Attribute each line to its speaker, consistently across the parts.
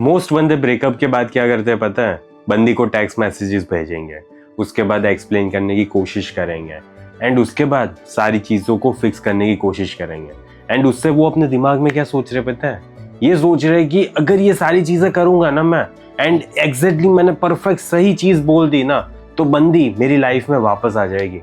Speaker 1: Most बंदे breakup के बाद क्या करते हैं पता है? बंदी को टेक्स्ट मैसेजेस भेजेंगे, उसके बाद एक्सप्लेन करने की कोशिश करेंगे एंड उसके बाद सारी चीज़ों को फिक्स करने की कोशिश करेंगे। एंड उससे वो अपने दिमाग में क्या सोच रहे पता है? ये सोच रहे कि अगर ये सारी चीज़ें करूँगा ना मैं एंड एग्जैक्टली मैंने परफेक्ट सही चीज़ बोल दी ना तो बंदी मेरी लाइफ में वापस आ जाएगी।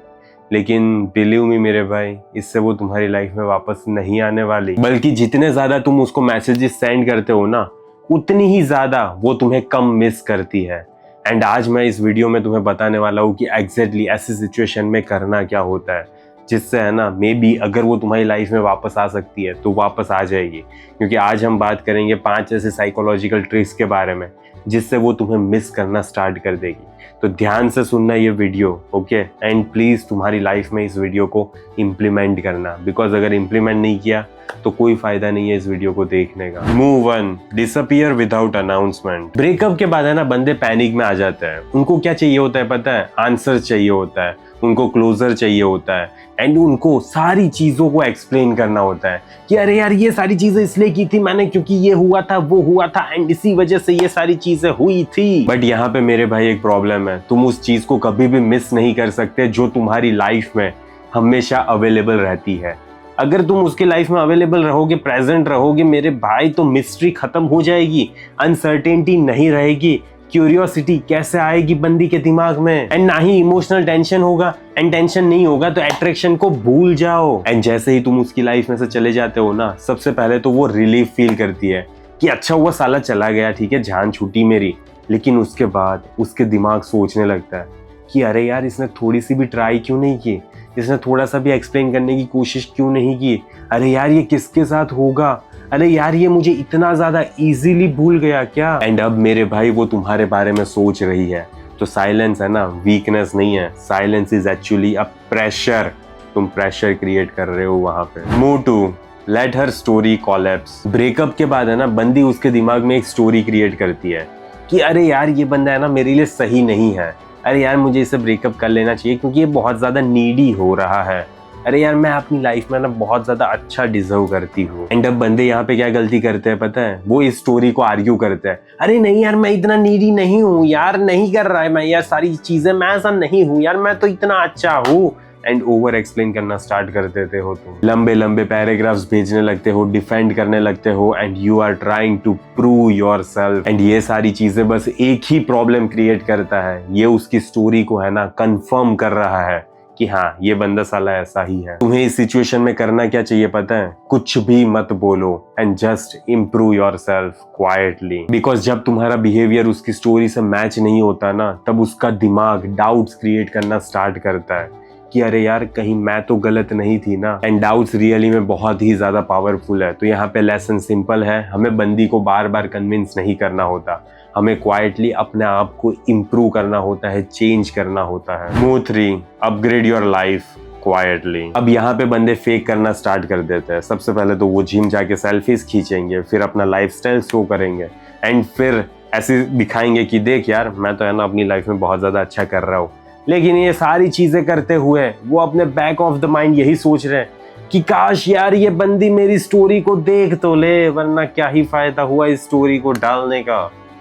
Speaker 1: लेकिन बिलीव मी मेरे भाई, इससे वो तुम्हारी लाइफ में वापस नहीं आने वाली, बल्कि जितने ज़्यादा तुम उसको मैसेजेस सेंड करते हो ना उतनी ही ज़्यादा वो तुम्हें कम मिस करती है। एंड आज मैं इस वीडियो में तुम्हें बताने वाला हूँ कि एग्जैक्टली ऐसी सिचुएशन में करना क्या होता है, जिससे है ना मे बी अगर वो तुम्हारी लाइफ में वापस आ सकती है तो वापस आ जाएगी। क्योंकि आज हम बात करेंगे 5 ऐसे साइकोलॉजिकल ट्रिक्स के बारे में जिससे वो तुम्हें मिस करना स्टार्ट कर देगी। तो ध्यान से सुनना ये वीडियो, ओके? एंड प्लीज़ तुम्हारी लाइफ में इस वीडियो को इम्प्लीमेंट करना, बिकॉज अगर इम्प्लीमेंट नहीं किया तो कोई फायदा नहीं है इस वीडियो को देखने का। Move 1, disappear without announcement. Breakup के बाद है ना बंदे पैनिक में आ जाते हैं। उनको क्या चाहिए होता है पता है? आंसर चाहिए होता है, उनको क्लोजर चाहिए होता है एंड उनको सारी चीज़ों को एक्सप्लेन करना होता है कि अरे यार ये सारी चीज़ें इसलिए की थी मैंने क्योंकि ये हुआ था वो हुआ था एंड इसी वजह से ये सारी चीज़ें हुई थी। बट यहाँ पे मेरे भाई एक प्रॉब्लम है, तुम उस चीज़ को कभी भी मिस नहीं कर सकते जो तुम्हारी लाइफ में हमेशा अवेलेबल रहती है। अगर तुम उसके लाइफ में अवेलेबल रहोगे, प्रेजेंट रहोगे मेरे भाई, तो मिस्ट्री खत्म हो जाएगी, अनसर्टेनिटी नहीं रहेगी, क्यूरियोसिटी कैसे आएगी बंदी के दिमाग में, एंड ना ही इमोशनल टेंशन होगा। एंड टेंशन नहीं होगा तो अट्रैक्शन को भूल जाओ। एंड जैसे ही तुम उसकी लाइफ में से चले जाते हो ना, सबसे पहले तो वो रिलीफ फील करती है कि अच्छा हुआ साला चला गया, ठीक है जान छूटी मेरी। लेकिन उसके बाद उसके दिमाग सोचने लगता है कि अरे यार इसने थोड़ी सी भी ट्राई क्यों नहीं की, इसने थोड़ा सा भी एक्सप्लेन करने की कोशिश क्यों नहीं की, अरे यार ये किसके साथ होगा, अरे यार ये मुझे इतना ज्यादा इजीली भूल गया क्या। एंड अब मेरे भाई वो तुम्हारे बारे में सोच रही है। तो साइलेंस है ना वीकनेस नहीं है, silence is actually a pressure. तुम प्रेशर क्रिएट कर रहे हो वहां पे। Move 2, let her story collapse. Breakup के बाद है ना बंदी उसके दिमाग में एक स्टोरी क्रिएट करती है कि अरे यार ये बंदा है ना मेरे लिए सही नहीं है, अरे यार मुझे इसे ब्रेकअप कर लेना चाहिए क्योंकि ये बहुत ज़्यादा नीडी हो रहा है, अरे यार मैं अपनी लाइफ में ना बहुत ज़्यादा अच्छा डिजर्व करती हूँ। एंड अब बंदे यहाँ पे क्या गलती करते हैं पता है? वो इस स्टोरी को आर्ग्यू करते हैं, अरे नहीं यार मैं इतना नीडी नहीं हूँ यार, नहीं कर रहा है मैं यार सारी चीज़ें, मैं ऐसा नहीं हूँ यार, मैं तो इतना अच्छा हूँ। एंड ओवर एक्सप्लेन करना स्टार्ट कर देते हो तुम, लंबे लंबे पैराग्राफ्स भेजने लगते हो, डिफेंड करने लगते हो and you are trying to prove yourself. And ये सारी चीजें बस एक ही प्रॉब्लम क्रिएट करता है, ये उसकी स्टोरी को है ना कंफर्म कर रहा है कि हाँ ये बंदा साला ऐसा ही है। तुम्हें इस सिचुएशन में करना क्या चाहिए पता है? कुछ भी मत बोलो and just improve yourself quietly. Because जब तुम्हारा बिहेवियर उसकी स्टोरी से मैच नहीं होता ना, तब उसका दिमाग डाउट्स क्रिएट करना स्टार्ट करता है कि अरे यार कहीं मैं तो गलत नहीं थी ना। एंड डाउट्स रियली में बहुत ही ज्यादा पावरफुल है। तो यहाँ पे लेसन सिंपल है, हमें बंदी को बार बार कन्विंस नहीं करना होता, हमें क्वाइटली अपने आप को इम्प्रूव करना होता है, चेंज करना होता है। Move 3, upgrade your life quietly. अब यहाँ पे बंदे फेक करना स्टार्ट कर देते हैं। सबसे पहले तो वो जिम जाके सेल्फीज खींचेंगे, फिर अपना लाइफस्टाइल शो करेंगे एंड फिर ऐसे दिखाएंगे कि देख यार मैं तो है ना अपनी लाइफ में बहुत ज्यादा अच्छा कर रहा हूँ। लेकिन ये सारी चीजें करते हुए वो अपने बैक ऑफ द माइंड यही सोच रहे हैं कि काश यार ये बंदी मेरी स्टोरी को देख तो ले, वरना क्या ही फायदा हुआ इस स्टोरी को डालने का।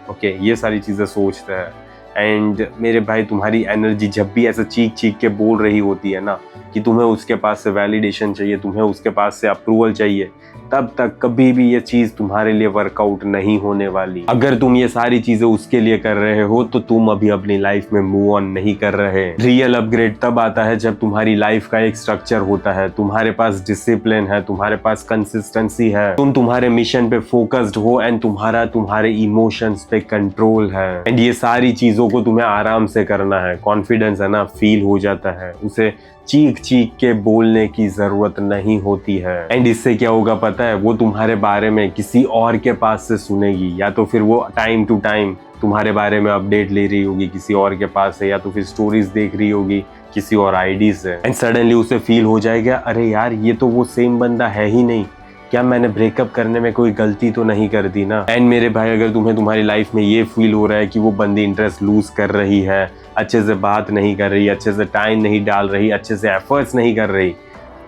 Speaker 1: ओके, ये सारी चीजें सोचते हैं। एंड मेरे भाई तुम्हारी एनर्जी जब भी ऐसे चीख चीख के बोल रही होती है ना कि तुम्हें उसके पास से वैलिडेशन चाहिए, तुम्हें उसके पास से अप्रूवल चाहिए, तब तक कभी भी ये चीज तुम्हारे लिए वर्कआउट नहीं होने वाली। अगर तुम ये सारी चीजें उसके लिए कर रहे हो तो तुम अभी अपनी लाइफ में मूव ऑन नहीं कर रहे। रियल अपग्रेड तब आता है जब तुम्हारी लाइफ का एक स्ट्रक्चर होता है, तुम्हारे पास डिसिप्लिन है, तुम्हारे पास कंसिस्टेंसी है, तुम तुम्हारे मिशन पे फोकस्ड हो एंड तुम्हारे इमोशंस पे कंट्रोल है। एंड ये सारी चीजों को तुम्हें आराम से करना है। कॉन्फिडेंस है ना फील हो जाता है, उसे चीख चीख के बोलने की जरूरत नहीं होती है। एंड इससे क्या होगा पता है? वो तुम्हारे बारे में किसी और के पास से सुनेगी, या तो फिर वो टाइम टू टाइम तुम्हारे बारे में अपडेट ले रही होगी किसी और के पास से, या तो फिर स्टोरीज देख रही होगी किसी और आईडी से। एंड सडनली उसे फील हो जाएगा अरे यार ये तो वो सेम बंदा है ही नहीं, क्या मैंने ब्रेकअप करने में कोई गलती तो नहीं कर दी ना। एंड मेरे भाई अगर तुम्हें तुम्हारी लाइफ में ये फील हो रहा है कि वो बंदी इंटरेस्ट लूज कर रही है, अच्छे से बात नहीं कर रही, अच्छे से टाइम नहीं डाल रही, अच्छे से एफर्ट्स नहीं कर रही,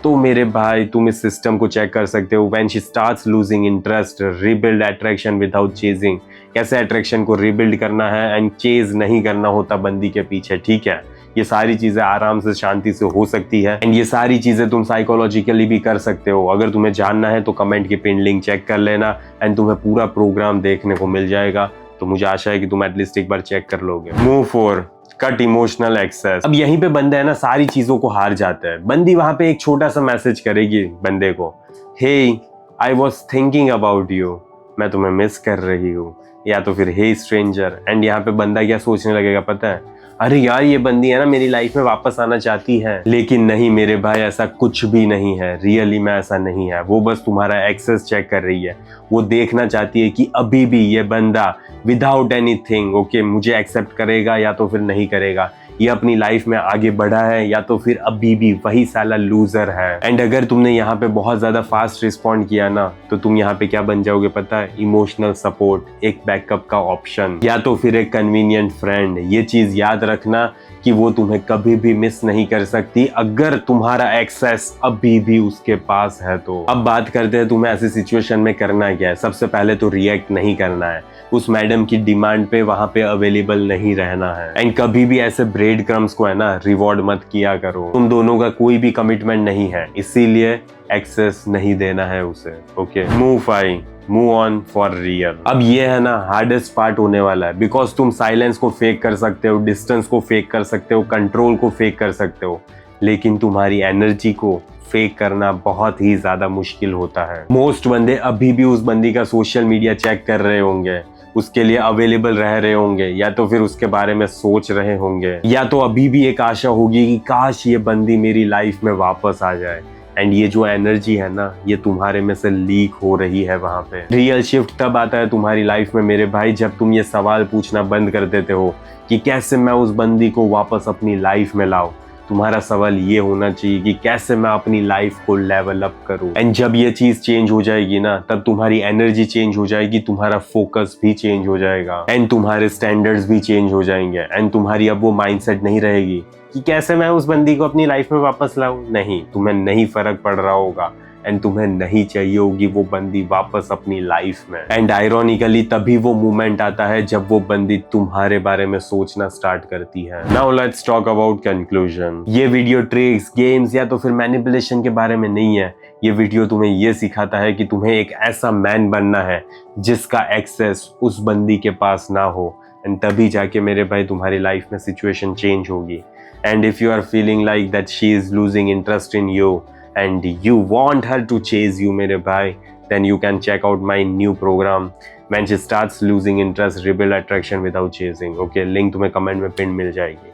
Speaker 1: तो मेरे भाई तुम इस सिस्टम को चेक कर सकते हो। When she starts losing interest, rebuild attraction without chasing, कैसे अट्रैक्शन को रिबिल्ड करना है एंड चेज नहीं करना होता बंदी के पीछे, ठीक है। ये सारी चीजें आराम से शांति से हो सकती है एंड ये सारी चीजें तुम साइकोलॉजिकली भी कर सकते हो। अगर तुम्हें जानना है तो कमेंट की पिन लिंक चेक कर लेना एंड तुम्हें पूरा प्रोग्राम देखने को मिल जाएगा। तो मुझे आशा है कि तुम एटलीस्ट एक बार चेक कर लोगे। Move 4, cut emotional access. अब यहीं पे बंदा है ना सारी चीजों को हार जाता है। बंदी वहां पे एक छोटा सा मैसेज करेगी बंदे को, hey I was thinking about you, मैं तुम्हें मिस कर रही हूँ, या तो फिर हे स्ट्रेंजर। एंड यहाँ पे बंदा क्या सोचने लगेगा पता है, अरे यार ये बंदी है ना मेरी लाइफ में वापस आना चाहती है। लेकिन नहीं मेरे भाई, ऐसा कुछ भी नहीं है, रियली में ऐसा नहीं है। वो बस तुम्हारा एक्सेस चेक कर रही है। वो देखना चाहती है कि अभी भी ये बंदा विदाउट एनीथिंग ओके मुझे एक्सेप्ट करेगा या तो फिर नहीं करेगा, ये अपनी लाइफ में आगे बढ़ा है या तो फिर अभी भी वही साला लूजर है। एंड अगर तुमने यहाँ पे बहुत ज्यादा फास्ट रिस्पॉन्ड किया ना तो तुम यहाँ पे क्या बन जाओगे पता है, इमोशनल सपोर्ट, एक बैकअप का ऑप्शन या तो फिर एक कन्वीनियंट फ्रेंड। ये चीज याद रखना कि वो तुम्हें कभी भी मिस नहीं कर सकती अगर तुम्हारा एक्सेस अभी भी उसके पास है। तो अब बात करते हैं तुम्हें ऐसी सिचुएशन में करना क्या है। सबसे पहले तो रिएक्ट नहीं करना है, उस मैडम की डिमांड पे वहां पे अवेलेबल नहीं रहना है। एंड कभी भी ऐसे ब्रेड क्रम्स को है ना रिवॉर्ड मत किया करो। तुम दोनों का कोई भी कमिटमेंट नहीं है, इसीलिए एक्सेस नहीं देना है उसे। Okay, move 5, move on for real. अब ये है ना हार्डेस्ट पार्ट होने वाला है, बिकॉज तुम साइलेंस को फेक कर सकते हो, डिस्टेंस को फेक कर सकते हो, कंट्रोल को फेक कर सकते हो, लेकिन तुम्हारी एनर्जी को फेक करना बहुत ही ज्यादा मुश्किल होता है। मोस्ट बंदे अभी भी उस बंदी का सोशल मीडिया चेक कर रहे होंगे, उसके लिए अवेलेबल रह रहे होंगे, या तो फिर उसके बारे में सोच रहे होंगे, या तो अभी भी एक आशा होगी कि काश ये बंदी मेरी लाइफ में वापस आ जाए। एंड ये जो एनर्जी है ना ये तुम्हारे में से लीक हो रही है वहां पे। रियल शिफ्ट तब आता है तुम्हारी लाइफ में मेरे भाई जब तुम ये सवाल पूछना बंद कर देते हो कि कैसे मैं उस बंदी को वापस अपनी लाइफ में लाऊं। तुम्हारा सवाल ये होना चाहिए कि कैसे मैं अपनी लाइफ को लेवल अप करूं। एंड जब ये चीज चेंज हो जाएगी ना तब तुम्हारी एनर्जी चेंज हो जाएगी, तुम्हारा फोकस भी चेंज हो जाएगा एंड तुम्हारे स्टैंडर्ड्स भी चेंज हो जाएंगे। एंड तुम्हारी अब वो माइंडसेट नहीं रहेगी कि कैसे मैं उस बंदी को अपनी लाइफ में वापस लाऊं। नहीं, तुम्हें नहीं फर्क पड़ रहा होगा एंड तुम्हें नहीं चाहिए होगी वो बंदी वापस अपनी लाइफ में। एंड आयरॉनिकली तभी वो मोमेंट आता है जब वो बंदी तुम्हारे बारे में सोचना स्टार्ट करती है। Now let's talk about conclusion. ये वीडियो ट्रिक्स, गेम्स या तो फिर मैनिपुलेशन के बारे में नहीं है। ये वीडियो तुम्हें ये सिखाता है कि तुम्हें एक ऐसा मैन बनना है जिसका एक्सेस उस बंदी के पास ना हो, एंड तभी जाके मेरे भाई तुम्हारी लाइफ में सिचुएशन चेंज होगी। And if you are feeling like that she is losing interest in you and you want her to chase you मेरे भाई, then you can check out my new program when she starts losing interest, rebuild attraction without chasing। okay, link तुम्हें comment में pin मिल जाएगी।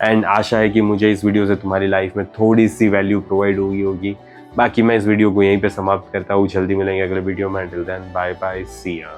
Speaker 1: And आशा है कि मुझे इस video से तुम्हारी लाइफ में थोड़ी सी वैल्यू प्रोवाइड हुई होगी। बाकी मैं इस वीडियो को यहीं पे समाप्त करता हूँ, जल्दी मिलेंगे अगले वीडियो में। until then, bye bye, see ya।